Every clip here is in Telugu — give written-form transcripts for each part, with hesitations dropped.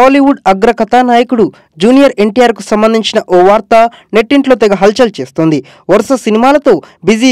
టాలీవుడ్ అగ్ర కథానాయకుడు జూనియర్ ఎన్టీఆర్కు సంబంధించిన ఓ వార్త నెట్టింట్లో తెగ హల్చల్ చేస్తోంది. వరుస సినిమాలతో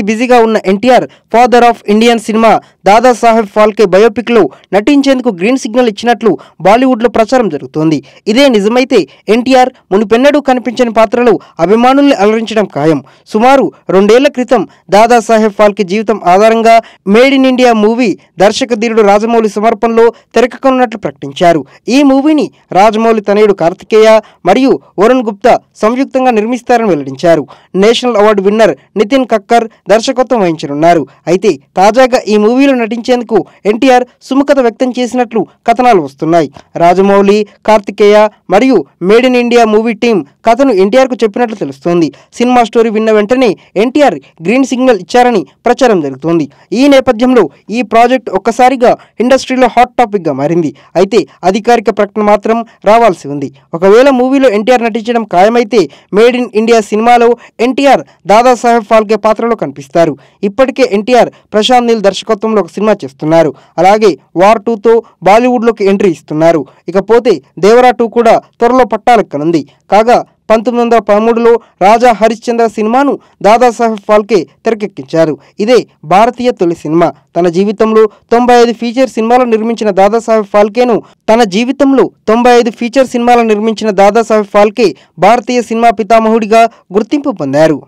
బిజీగా ఉన్న NTR father of Indian cinema Dadasaheb Phalke బయోపిక్లో నటించేందుకు గ్రీన్ సిగ్నల్ ఇచ్చినట్లు బాలీవుడ్లో ప్రచారం జరుగుతోంది. ఇదే నిజమైతే ఎన్టీఆర్ మునుపెన్నడూ కనిపించని పాత్రలో అభిమానుల్ని అలరించడం ఖాయం. సుమారు 2 ఏళ్ల క్రితం దాదాసాహెబ్ ఫాల్కే జీవితం ఆధారంగా మేడ్ ఇన్ ఇండియా మూవీ దర్శక ధీరుడు రాజమౌళి సమర్పణలో తెరకెక్కనున్నట్లు ప్రకటించారు. ఈ మూవీని రాజమౌళి తనయుడు కార్తికేయ మరియు వరుణ్ గుప్తా సంయుక్తంగా నిర్మిస్తారని వెల్లడించారు. National award winner Nitin Kakkar దర్శకత్వం వహించనున్నారు. అయితే తాజాగా ఈ మూవీలో నటించేందుకు ఎన్టీఆర్ సుముఖత వ్యక్తం చేసినట్లు కథనాలు వస్తున్నాయి. రాజమౌళి, కార్తికేయ మరియు made in India movie team కథను ఎన్టీఆర్కు చెప్పినట్లు తెలుస్తోంది. సినిమా స్టోరీ విన్న వెంటనే ఎన్టీఆర్ గ్రీన్ సిగ్నల్ ఇచ్చారని ప్రచారం జరుగుతోంది. ఈ నేపథ్యంలో ఈ ప్రాజెక్ట్ ఒక్కసారిగా ఇండస్ట్రీలో హాట్ టాపిక్గా మారింది. అయితే అధికారిక ప్రకటన మాత్రం రావాల్సి ఉంది. ఒకవేళ మూవీలో ఎన్టీఆర్ నటించడం ఖాయమైతే మేడ్ ఇన్ ఇండియా సినిమాలో ఎన్టీఆర్ దాదాసాహెబ్ ఫాల్కే పాత్రలో కనిపిస్తారు. ఇప్పటికే ఎన్టీఆర్ ప్రశాంత్ నీల్ దర్శకత్వంలో ఒక సినిమా చేస్తున్నారు. అలాగే వార్ 2తో బాలీవుడ్లోకి ఎంట్రీ ఇస్తున్నారు. ఇకపోతే దేవరా 2 కూడా త్వరలో పట్టాలెక్కనుంది. కాగా 1913లో రాజా హరిశ్చంద్ర సినిమాను దాదాసాహెబ్ ఫాల్కే తెరకెక్కించారు. ఇదే భారతీయ తొలి సినిమా. తన జీవితంలో 95 ఫీచర్ సినిమాలు నిర్మించిన దాదాసాహెబ్ ఫాల్కే భారతీయ సినిమా పితామహుడిగా గుర్తింపు పొందారు.